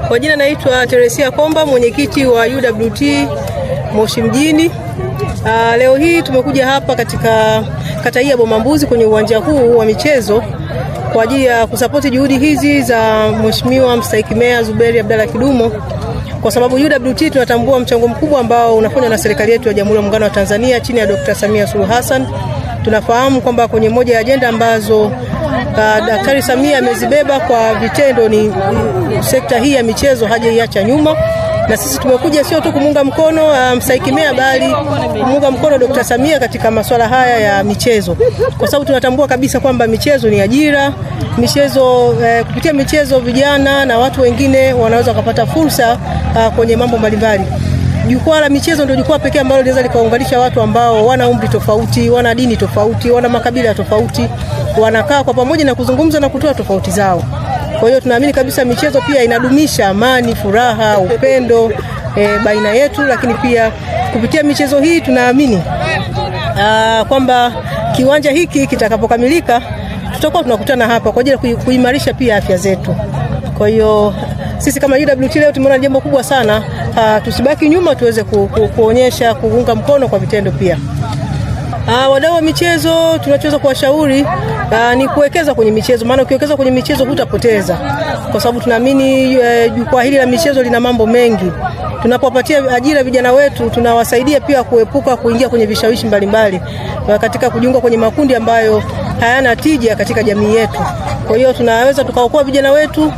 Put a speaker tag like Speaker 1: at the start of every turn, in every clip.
Speaker 1: Kwa jina naitwa Teresia Komba, mwenyekiti wa UWT Moshi mjini. Leo hii tumekuja hapa katika kata hii ya Bomambuzi kwenye uwanja huu wa michezo kwa ajili ya kusapoti juhudi hizi za Mheshimiwa Mstahiki Meya Zuberi Abdalla Kidumo, kwa sababu UWT tunatambua mchango mkubwa ambao unafanywa na serikali yetu ya Jamhuri ya Muungano wa Tanzania chini ya Dr. Samia Suluhu Hassan. Tunafahamu kwamba kwenye moja ya ajenda ambazo Daktari Samia amezibeba kwa vitendo ni sekta hii ya michezo hajaiacha nyuma, na sisi tumekuja sio tu kumunga mkono Mstahiki Meya bali kumunga mkono Dr. Samia katika masuala haya ya michezo, kwa sababu tunatambua kabisa kwamba michezo ni ajira, michezo kupitia michezo vijana na watu wengine wanaweza kupata fursa kwenye mambo mbalimbali. Jukwaa la michezo ndio jukwaa pekee ambalo linaweza likaunganisha watu ambao wana umri tofauti, wana dini tofauti, wana makabila tofauti, wanakaa kwa pamoja na kuzungumza na kutoa tofauti zao. Kwa hiyo tunaamini kabisa michezo pia inadumisha amani, furaha, upendo baina yetu, lakini pia kupitia michezo hii tunaamini kwamba kiwanja hiki kitakapokamilika tutakuwa tunakutana hapa kwa ajili ya kuimarisha pia afya zetu. Kwa hiyo sisi kama UWT leo tumeona jambo kubwa sana, tusibaki nyuma, tuweze kuonyesha kuunga mkono kwa vitendo pia. Wadau wa michezo tunachoweza kuwashauri ni kuwekeza kwenye michezo, maana ukiwekeza kwenye michezo hutapoteza, kwa sababu tunaamini jukwaa hili la michezo lina mambo mengi. Tunapopatia ajira vijana wetu, tunawasaidia pia kuepuka kuingia kwenye vishawishi mbalimbali katika kujiunga kwenye makundi ambayo hayana tija katika jamii yetu. Kwa hiyo tunaweza tukaokoa vijana wetu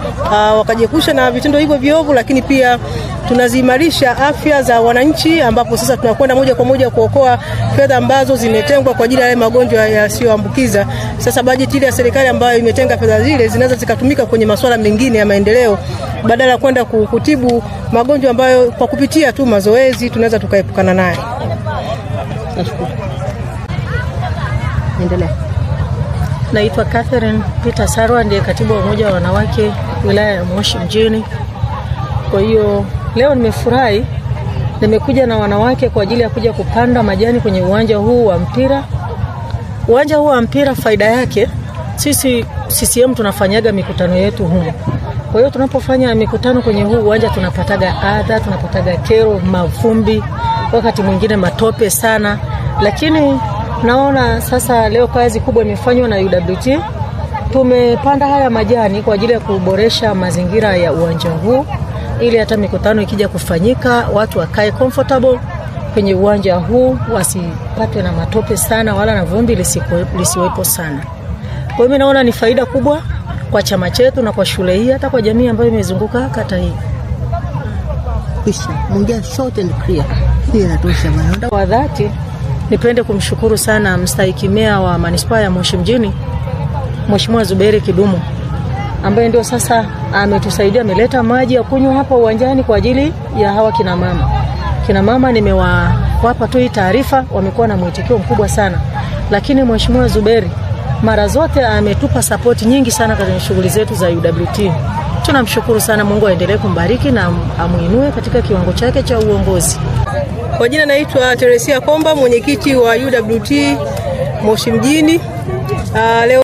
Speaker 1: wakajiepusha na vitendo hivyo viovu, lakini pia tunazimarisha afya za wananchi, ambapo sasa tunakwenda moja kwa moja kuokoa fedha ambazo zimetengwa kwa ajili ya magonjwa yasiyoambukiza. Sasa bajeti ile ya serikali ambayo imetenga fedha zile zinaweza zikatumika kwenye masuala mengine ya maendeleo badala ya kwenda kutibu magonjwa ambayo kwa kupitia tu mazoezi tunaweza tukaepukana naye. Nashukuru. Endelea.
Speaker 2: Naitwa Catherine Peter Sarwa, ndiye katibu wa umoja wa wanawake wilaya ya Moshi mjini. Kwa hiyo leo nimefurahi, nimekuja na wanawake kwa ajili ya kuja kupanda majani kwenye uwanja huu wa mpira. Uwanja huu wa mpira faida yake, sisi CCM tunafanyaga mikutano yetu humu. Kwa hiyo tunapofanya mikutano kwenye huu uwanja tunapataga adha, tunapataga kero, mavumbi, wakati mwingine matope sana, lakini naona sasa leo kazi kubwa imefanywa na UWT. Tumepanda haya majani kwa ajili ya kuboresha mazingira ya uwanja huu ili hata mikutano ikija kufanyika watu wakae comfortable kwenye uwanja huu, wasipatwe na matope sana wala na vumbi lisiwepo sana. Kwa hiyo mimi naona ni faida kubwa kwa chama chetu na kwa shule hii, hata kwa jamii ambayo imezunguka kata hii.
Speaker 3: Kisha mungia short and clear. Hii inatosha bwana.
Speaker 2: Kwa dhati nipende kumshukuru sana Mstahiki Meya wa Manispaa ya Moshi mjini, Mheshimiwa Zuberi Kidumo, ambaye ndio sasa ametusaidia, ameleta maji ya kunywa hapa uwanjani kwa ajili ya hawa kina mama. Kina mama nimewapa tu hii taarifa, wamekuwa na mwitikio mkubwa sana. Lakini Mheshimiwa Zuberi mara zote ametupa support nyingi sana katika shughuli zetu za UWT. Tunamshukuru sana, Mungu aendelee kumbariki na amuinue katika kiwango chake cha uongozi.
Speaker 1: Kwa jina naitwa Teresia Komba, mwenyekiti wa UWT Moshi mjini. Leo